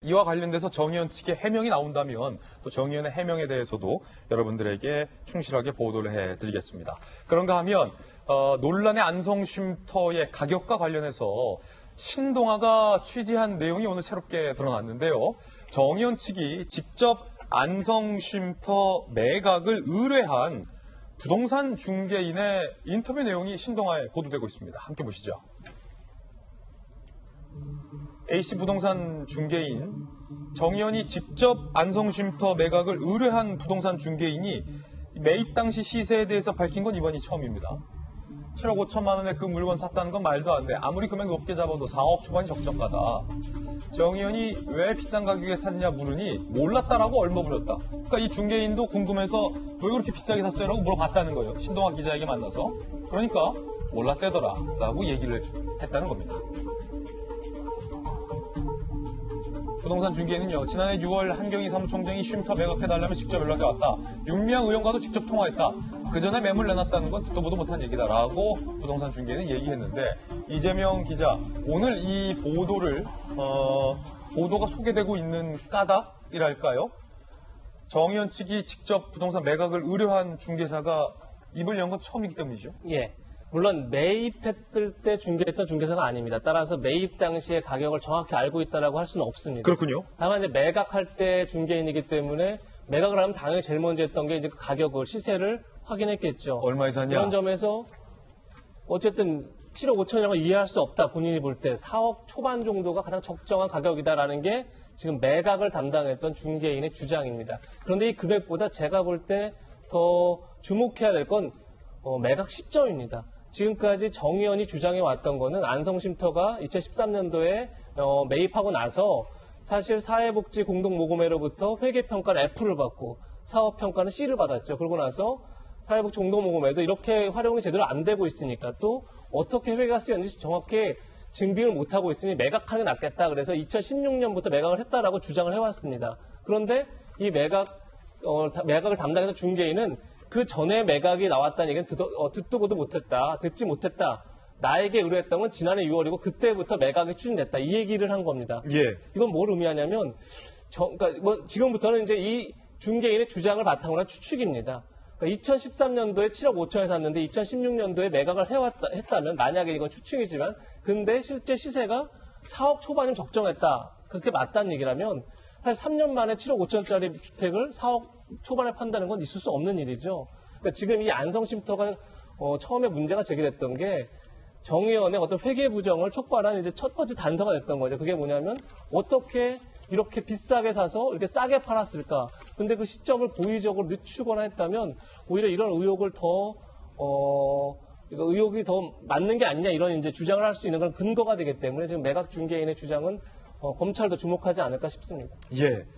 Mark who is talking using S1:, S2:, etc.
S1: 이와 관련돼서 정의원 측의 해명이 나온다면 또 정의원의 해명에 대해서도 여러분들에게 충실하게 보도를 해드리겠습니다. 그런가 하면 논란의 안성쉼터의 가격과 관련해서 신동아가 취재한 내용이 오늘 새롭게 드러났는데요. 정의원 측이 직접 안성쉼터 매각을 의뢰한 부동산 중개인의 인터뷰 내용이 신동아에 보도되고 있습니다. 함께 보시죠. A씨 부동산 중개인, 정의원이 직접 안성쉼터 매각을 의뢰한 부동산 중개인이 매입 당시 시세에 대해서 밝힌 건 이번이 처음입니다. 7억 5천만 원에 그 물건 샀다는 건 말도 안 돼. 아무리 금액 높게 잡아도 4억 초반이 적정가다. 정의원이 왜 비싼 가격에 샀냐 물으니 몰랐다라고 얼버무렸다. 그러니까 이 중개인도 궁금해서 왜 그렇게 비싸게 샀어요? 라고 물어봤다는 거예요. 신동아 기자에게 만나서. 그러니까 몰랐대더라 라고 얘기를 했다는 겁니다. 부동산 중개인은요, 지난해 6월 한경희 사무총장이 쉼터 매각해달라며 직접 연락이 왔다. 윤미향 의원과도 직접 통화했다. 그 전에 매물 내놨다는 건 듣도 보도 못한 얘기다라고 부동산 중개인은 얘기했는데, 이재명 기자, 오늘 이 보도가 소개되고 있는 까닭이랄까요? 정의원 측이 직접 부동산 매각을 의뢰한 중개사가 입을 연 건 처음이기 때문이죠.
S2: 예. 물론 매입했을 때 중개했던 중개사가 아닙니다. 따라서 매입 당시의 가격을 정확히 알고 있다라고 할 수는 없습니다.
S1: 그렇군요.
S2: 다만 이제 매각할 때 중개인이기 때문에 매각을 하면 당연히 제일 먼저 했던 게 이제 그 가격을, 시세를 확인했겠죠.
S1: 얼마에 샀냐?
S2: 그런 점에서 어쨌든 7억 5천이라고 이해할 수 없다. 본인이 볼 때 4억 초반 정도가 가장 적정한 가격이다라는 게 지금 매각을 담당했던 중개인의 주장입니다. 그런데 이 금액보다 제가 볼 때 더 주목해야 될 건 매각 시점입니다. 지금까지 정의원이 주장해 왔던 거는 안성쉼터가 2013년도에 매입하고 나서 사실 사회복지 공동모금회로부터 회계평가는 F를 받고 사업평가는 C를 받았죠. 그러고 나서 사회복지 공동모금회도 이렇게 활용이 제대로 안 되고 있으니까 또 어떻게 회계가 쓰였는지 정확히 증빙을 못하고 있으니 매각하는 게 낫겠다. 그래서 2016년부터 매각을 했다라고 주장을 해왔습니다. 그런데 이 매각을 담당했던 중개인은 그 전에 매각이 나왔다는 얘기는 듣도 보도 못했다. 듣지 못했다. 나에게 의뢰했던 건 지난해 6월이고 그때부터 매각이 추진됐다. 이 얘기를 한 겁니다.
S1: 예.
S2: 이건 뭘 의미하냐면 그러니까 지금부터는 이제 이 중개인의 주장을 바탕으로 한 추측입니다. 그러니까 2013년도에 7억 5천에 샀는데 2016년도에 매각을 했다면 만약에 이건 추측이지만 근데 실제 시세가 4억 초반이면 적정했다. 그렇게 맞다는 얘기라면 사실 3년 만에 7억 5천짜리 주택을 4억 초반에 판다는 건 있을 수 없는 일이죠. 그러니까 지금 이 안성쉼터가 처음에 문제가 제기됐던 게 정의원의 어떤 회계 부정을 촉발한 이제 첫 번째 단서가 됐던 거죠. 그게 뭐냐면 어떻게 이렇게 비싸게 사서 이렇게 싸게 팔았을까. 근데 그 시점을 고의적으로 늦추거나 했다면 오히려 이런 의혹이 더 맞는 게 아니냐 이런 이제 주장을 할 수 있는 그런 근거가 되기 때문에 지금 매각 중개인의 주장은 검찰도 주목하지 않을까 싶습니다.
S1: 예.